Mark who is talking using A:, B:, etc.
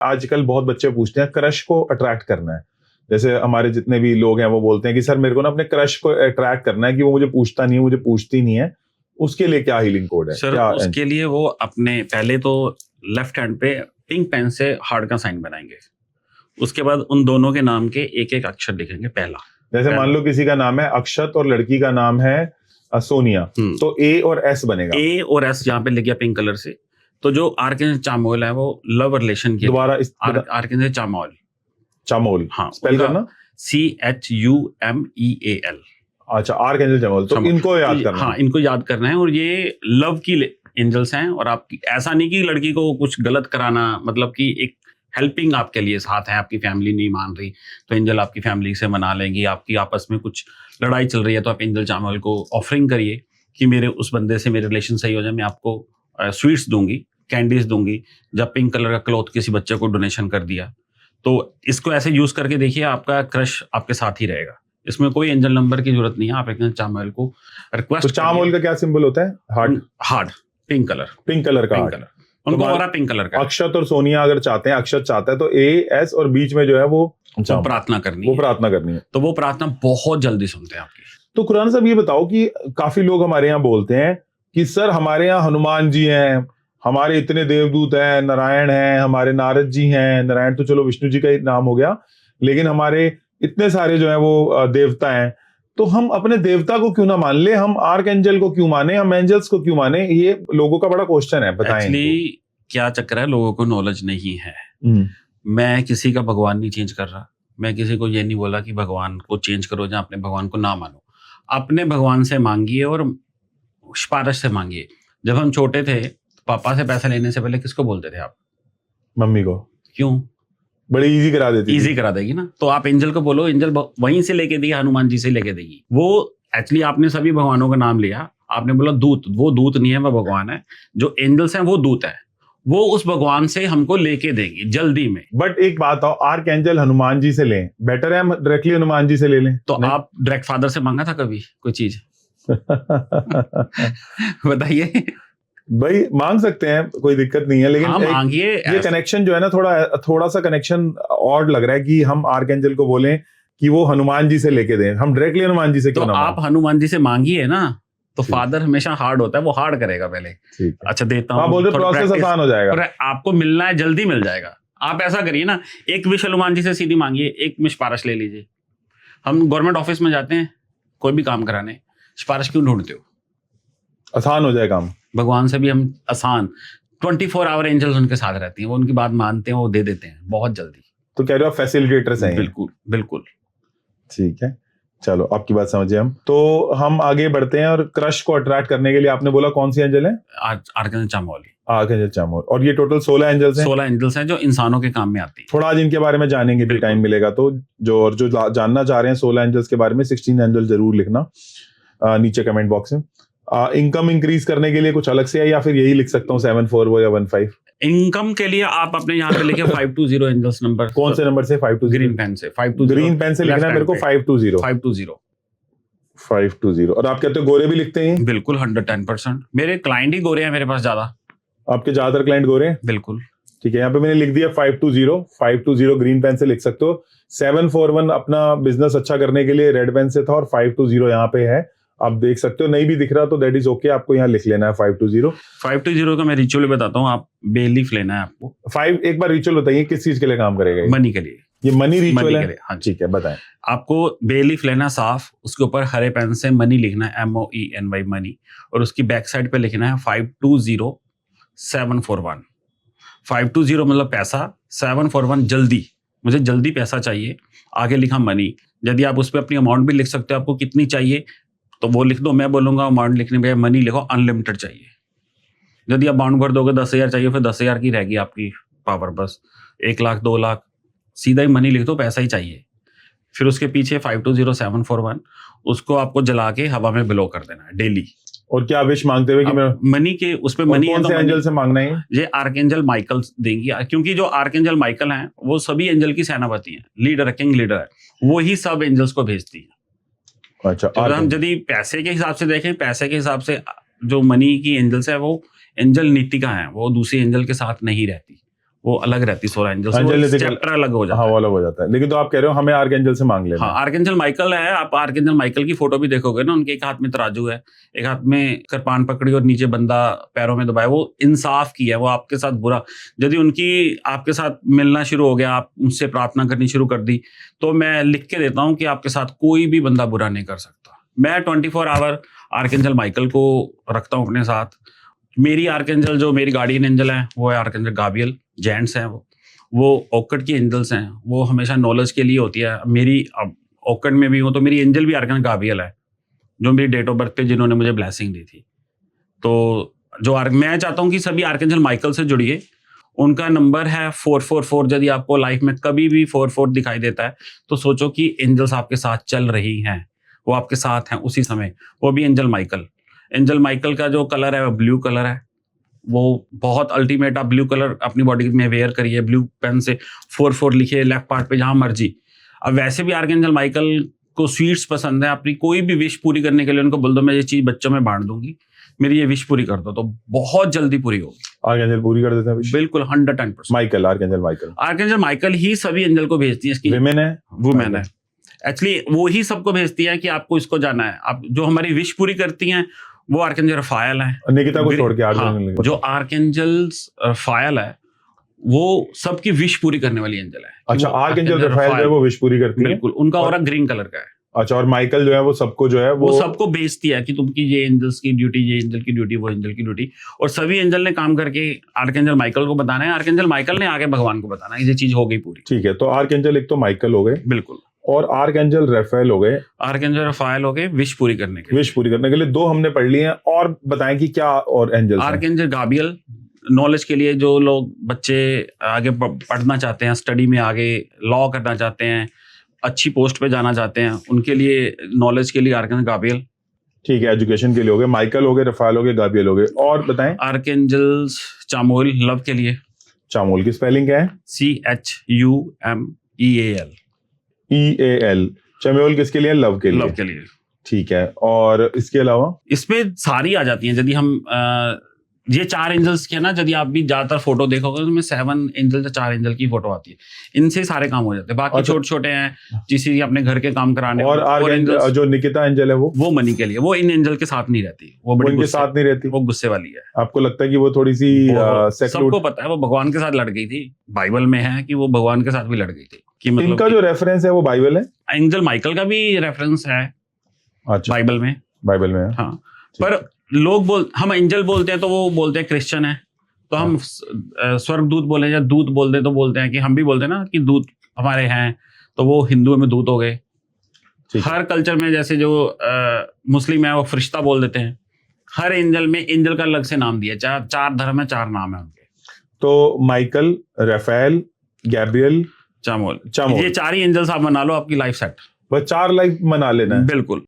A: आजकल बहुत बच्चे पूछते हैं क्रश को अट्रैक्ट करना है, जैसे हमारे जितने भी लोग हैं वो बोलते हैं कि सर मेरे को ना अपने क्रश को अट्रैक्ट करना है कि वो मुझे पूछता नहीं है, मुझे पूछती नहीं है, उसके लिए क्या हीलिंग कोड है?
B: सर
A: क्या
B: उसके लिए वो अपने पहले तो लेफ्ट हैंड पे पिंक पेन से हार्ट का साइन बनाएंगे, उसके बाद उन दोनों के नाम के एक एक अक्षर लिखेंगे।
A: जैसे मान लो किसी का नाम है अक्षत और लड़की का नाम है सोनिया, तो ए और एस बनेगा।
B: ए और एस यहाँ पे लिख गया पिंक कलर से। तो जो आर्केंजल चामोल है वो लव रिलेशन के
A: दोबारा
B: आर्केंजल चामोल,
A: चामोल,
B: हाँ
A: स्पेल करना
B: CHUMEAL।
A: अच्छा, आर्कएंजल चामोल, तो इनको याद करना है।
B: हाँ, इनको याद करना है। और ये लव की एंजल्स हैं, और आपकी ऐसा नहीं कि लड़की को कुछ गलत कराना, मतलब कि एक हेल्पिंग आपके लिए साथ है। आपकी फैमिली नहीं मान रही तो एंजल आपकी फैमिली से मना लेंगी। आपकी आपस में कुछ लड़ाई चल रही है तो आप एंजल चामल को ऑफरिंग करिए कि मेरे उस बंदे से मेरे रिलेशन सही हो जाए, मैं आपको स्वीट्स दूंगी, कैंडीज दूंगी। जब पिंक कलर का क्लॉथ किसी बच्चे को डोनेशन कर दिया, तो इसको ऐसे यूज करके देखिए, आपका क्रश आपके साथ ही रहेगा। इसमें कोई एंजल नंबर की जरूरत नहीं है। आप एक चामोल को रिक्वेस्ट।
A: तो चामोल का क्या सिंबल होता है?
B: हार्ट, पिंक कलर
A: का
B: कलर, उनको और पिंक कलर का।
A: अक्षत और सोनिया अगर चाहते हैं, अक्षत चाहता है तो ए एस और बीच में जो है वो
B: प्रार्थना करनी है। तो वो प्रार्थना बहुत जल्दी सुनते हैं आपकी।
A: तो खुराना साहब ये बताओ कि काफी लोग हमारे यहाँ बोलते हैं कि सर हमारे यहाँ हनुमान जी हैं, हमारे इतने देवदूत हैं, नारायण हैं, हमारे नारद जी हैं। नारायण तो चलो विष्णु जी का ही नाम हो गया, लेकिन हमारे इतने सारे जो है वो देवता हैं, तो हम अपने देवता को क्यों ना मान ले? हम आर्क एंजल को क्यों माने, हम एंजल्स को क्यों माने? ये लोगों का बड़ा क्वेश्चन है, बताएं।
B: एक्चुअली क्या चक्कर है, लोगों को नॉलेज नहीं है। मैं किसी का भगवान नहीं चेंज कर रहा, मैं किसी को ये नहीं बोला कि भगवान को चेंज करो या अपने भगवान को ना मानो। अपने भगवान से मांगिए और सिफारिश से मांगिए। जब हम छोटे थे, पापा से पैसा लेने से पहले किसको बोलते थे आप?
A: मम्मी को।
B: क्यों?
A: बड़ी इजी करा देती,
B: इजी करा देगी ना। तो आप एंजल को बोलो, एंजल वहीं से लेके देगी, हनुमान जी से लेके देगी। वो एक्चुअली आपने सभी भगवानों का नाम लिया, आपने बोला दूत, वो दूत नहीं है, वो भगवान है। जो एंजल्स हैं वो दूत है, वो उस भगवान से हमको लेके देंगी जल्दी में।
A: बट एक बात आओ, आर्क एंजल हनुमान जी से लें बेटर है हम डायरेक्टली हनुमान जी से ले लें?
B: तो आप डायरेक्ट फादर से मांगा था कभी कोई चीज? बताइए।
A: भाई मांग सकते हैं, कोई दिक्कत नहीं है, लेकिन
B: मांगिए।
A: ये कनेक्शन जो है ना, थोड़ा सा कनेक्शन ऑड लग रहा है कि हम आर्क एंजल को बोलें कि वो हनुमान जी से लेके दें, हम डायरेक्टली हनुमान जी से क्यों ना?
B: आप हनुमान जी से मांगिए ना, तो फादर हमेशा हार्ड होता है, वो हार्ड करेगा पहले। अच्छा देता हूँ,
A: बोल रहे प्रोसेस आसान हो जाएगा
B: और आपको मिलना है जल्दी मिल जाएगा। आप ऐसा करिए ना, एक विश हनुमान जी से सीधी मांगिए, एक में सिफारिश ले लीजिए। हम गवर्नमेंट ऑफिस में जाते हैं कोई भी काम कराने, सिफारिश क्यों ढूंढते हो?
A: आसान हो जाए काम।
B: भगवान से भी हम आसान, 24 आवर एंजल्स उनके साथ रहती हैं, वो उनकी बात मानते हैं, वो दे देते हैं बहुत जल्दी।
A: तो कह रहे हो फैसिलिटेटर्स हैं?
B: बिल्कुल बिल्कुल।
A: ठीक है, चलो आपकी बात समझे हम। तो हम आगे बढ़ते हैं, और क्रश को अट्रैक्ट करने के लिए आपने बोला कौन सी एंजल है?
B: आर्कएंजल चामोल।
A: आर्कएंजल चामोल। और ये टोटल 16 एंजल्स हैं?
B: 16 एंजल्स हैं जो इंसानों के काम में आती है।
A: थोड़ा आज इनके बारे में जानेंगे, भी टाइम मिलेगा तो। जो जानना चाह रहे हैं 16 एंजल्स के बारे में, 16 एंजल जरूर लिखना नीचे कमेंट बॉक्स में। इनकम इंक्रीज करने के लिए कुछ अलग से है, या फिर यही लिख सकता हूँ 740 या 15?
B: इनकम के लिए आप अपने यहाँ पे लिखे 520 एंजल्स नंबर।
A: कौन से नंबर से? 520
B: ग्रीन पेन से 520।
A: ग्रीन पेन से लिखना है मेरे को 520। और आप कहते हो गोरे भी लिखते हैं?
B: बिल्कुल 110%। मेरे क्लाइंट ही गोरे हैं मेरे पास ज्यादा।
A: आपके ज्यादातर क्लाइंट गोरे हैं?
B: बिल्कुल।
A: ठीक है, यहाँ पे मैंने लिख दिया 520 ग्रीन पेन से लिख सकते हो। 741 अपना बिजनेस अच्छा करने के लिए रेड पेन से था, और 520 यहाँ पे है, आप देख सकते हो। नहीं भी दिख रहा तो दैट इज ओके, आपको यहाँ लिख लेना है 520
B: का मैं रिचुअल बताता हूँ। आप बेलीफ लेना है आपको।
A: एक बार रिचुअल बताइए, किस चीज के लिए काम करेगा?
B: मनी के लिए।
A: ये मनी रिचुअल है? हाँ ठीक है, बताएं।
B: आपको बेलीफ लेना साफ, उसके ऊपर हरे पेन से मनी लिखना है, MOENY मनी, और उसकी बैक साइड पे लिखना है 520741। 520 मतलब पैसा, 741 जल्दी, मुझे जल्दी पैसा चाहिए। आगे लिखा मनी। यदि आप उस पर अपनी अमाउंट भी लिख सकते हो, आपको कितनी चाहिए तो वो लिख दो। मैं बोलूंगा अमाउंट लिखने पे मनी लिखो, अनलिमिटेड चाहिए। यदि आप अमाउंट भर दोगे 10,000 चाहिए, फिर 10,000 की रहेगी आपकी पावर, बस 1 लाख 2 लाख, सीधा ही मनी लिख दो, पैसा ही चाहिए। फिर उसके पीछे 520741, उसको आपको जला के हवा में ब्लो कर देना है डेली।
A: और क्या विश मांगते हुए कि मैं
B: मनी के उसमें मनी
A: कौन से एंजल से मांगना है?
B: ये आर्कएंजल माइकल देंगी, क्योंकि जो आर्कएंजल माइकल हैं वो सभी एंजल की सेनापति हैं, लीडर, किंग लीडर है, वो ही सब एंजल्स को भेजती है।
A: अच्छा,
B: तो हम यदि पैसे के हिसाब से देखें, पैसे के हिसाब से जो मनी की एंजल्स है वो एंजल नीतिका है, वो दूसरी एंजल के साथ नहीं रहती, वो अलग रहती है 16 एंजल से,
A: Angelical-
B: वो चैप्टर अलग हो जाता
A: हाँ
B: है।
A: वो अलग हो जाता है, लेकिन तो आप कह रहे हो हमें आर्कएंजल से मांग लेना
B: हाँ, आर्कएंजल माइकल है, आप आर्कएंजल माइकल की फोटो भी देखोगे ना, उनके एक हाथ में तराजू है, एक हाथ में कृपान पकड़ी और नीचे बंदा पैरों में दबाए, वो इंसाफ की है, वो आपके साथ बुरा, यदि उनकी आपके साथ मिलना शुरू हो गया, आप उनसे प्रार्थना करनी शुरू कर दी, तो मैं लिख के देता हूँ कि आपके साथ कोई भी बंदा बुरा नहीं कर सकता। मैं 24 आवर आर्कएंजल माइकल को रखता हूँ अपने साथ। मेरी आर्कएंजल जो मेरी गार्डियन एंजल है वो है आर्कएंजल गाब्रिएल, जेंट्स हैं वो ओक्कड की एंजल्स हैं, वो हमेशा नॉलेज के लिए होती है। मेरी अब ओक्कड में भी हूँ तो मेरी एंजल भी आर्कएंजल गाब्रिएल है, जो मेरी डेट ऑफ बर्थ पे जिन्होंने मुझे ब्लेसिंग दी थी। तो मैं चाहता हूँ कि सभी आर्कएंजल माइकल से जुड़िए। उनका नंबर है 444। यदि आपको लाइफ में कभी भी 44 दिखाई देता है तो सोचो कि एंजल्स आपके साथ चल रही हैं, वो आपके साथ हैं उसी समय, वो भी एंजल माइकल। एंजल माइकल का जो कलर है वो ब्लू कलर है, वो बहुत अल्टीमेट। आप ब्लू कलर अपनी बॉडी में वेयर करिए, ब्लू पेन से 44 लिखिए लेफ्ट पार्ट पे जहां मर्जी। अब वैसे भी आर्कएंजल माइकल को स्वीट्स पसंद है, अपनी कोई भी विश पूरी करने के लिए उनको बोल दो मैं ये चीज बच्चों में बांट दूंगी, मेरी ये विश पूरी कर दो, तो बहुत जल्दी पूरी होगी।
A: आर्कएंजल पूरी कर देते हैं wish?
B: बिल्कुल 110%।
A: Michael, archangel Michael
B: archangel Michael ही सभी एंजल को भेजती है, इसकी
A: विमेन है,
B: वुमेन है एक्चुअली, वो ही सबको भेजती है कि आपको इसको जाना है। आप जो हमारी विश पूरी करती हैं वो आर्कएंजल रफायल है,
A: निकिता को छोड़ के
B: हाँ,
A: आर्कएंजल
B: जो आर्कएंजल्स रफायल है वो सबकी विश पूरी करने वाली एंजल है।
A: अच्छा,
B: वो
A: आर्कएंजल रफायल जो है वो विश पूरी करती है।
B: बिल्कुल, उनका
A: और-
B: ऑरा ग्रीन कलर का है।
A: अच्छा, और माइकल जो है वो सबको जो है
B: वो सबको भेजती है कि तुमकी ये एंजल्स की ड्यूटी, ये एंजल की ड्यूटी, वो एंजल की ड्यूटी, और सभी एंजल ने काम करके आर्कएंजल माइकल को बताना है, आर्कएंजल माइकल ने आगे भगवान को बताना है, ये चीज हो गई पूरी।
A: ठीक है, तो आर्कएंजल एक तो माइकल हो गए
B: बिल्कुल,
A: और आर्कएंजल रफायल हो गए
B: आर्कएंजल रफायल हो गए विश पूरी करने के लिए।
A: विश पूरी करने के लिए। दो हमने पढ़ लिए हैं, और बताएं कि क्या और एंजल्स हैं?
B: आर्कएंजल गाब्रिएल नॉलेज के लिए, जो लोग बच्चे आगे पढ़ना चाहते हैं, स्टडी में आगे लॉ करना चाहते हैं, अच्छी पोस्ट पे जाना चाहते हैं, उनके लिए नॉलेज के लिए आर्कएंजल गाब्रिएल।
A: ठीक है, एजुकेशन के लिए हो गए, माइकल हो गए, रफायल हो गए, गाब्रिएल हो गए, और बताएं।
B: आर्कएंजल्स चामुएल लव के लिए,
A: चामुल की स्पेलिंग क्या है?
B: CHUMEAL,
A: EAL। चमेल किसके लिए? लव के लिए।
B: लव के लिए।
A: ठीक है, और इसके अलावा
B: इसमें सारी आ जाती हैं। यदि हम ये 4 एंजल्स के ना, यदि आप भी ज्यादातर फोटो देखोगे तो उसमें 7 एंजल या 4 एंजल की फोटो आती है, इनसे सारे काम हो जाते हैं। बाकी
A: अच्छा।
B: छोटे छोटे हैं जिसे अपने घर के काम कराने,
A: और आर्कएंजल जो निकिता एंजल है वो
B: मनी के लिए, वो इन एंजल के साथ नहीं रहती, वो बड़ी
A: उनके
B: गुस्से,
A: साथ नहीं रहती।
B: वो गुस्से वाली है।
A: आपको लगता है कि वो थोड़ी सी
B: सबको पता है वो भगवान के साथ लड़ गई थी, बाइबल में है कि वो भगवान के साथ भी लड़ गई थी, कि मतलब
A: इनका जो रेफरेंस है वो बाइबल है?
B: एंजल माइकल का भी रेफरेंस है
A: अच्छा,
B: बाइबल में।
A: बाइबल में है।
B: हाँ, पर लोग हम एंजल बोलते हैं तो वो बोलते हैं क्रिश्चियन है, तो हम स्वर्गदूत बोले या दूत बोलते तो बोलते हैं कि हम भी बोलते हैं ना कि दूत हमारे हैं, तो वो हिंदुओं में दूत हो गए।
A: ठीक है।
B: हर कल्चर में जैसे जो मुस्लिम है वो फरिश्ता बोल देते हैं। हर एंजल में एंजल का अलग से नाम दिया, 4 धर्म है, 4 नाम है उनके।
A: तो माइकल, रफायल, गैब्रियल,
B: चामुल,
A: चामुल,
B: ये 4 ही एंजल्स आप मना लो, आपकी लाइफ सेट।
A: बस 4 लाइफ मना लेना है।
B: बिल्कुल,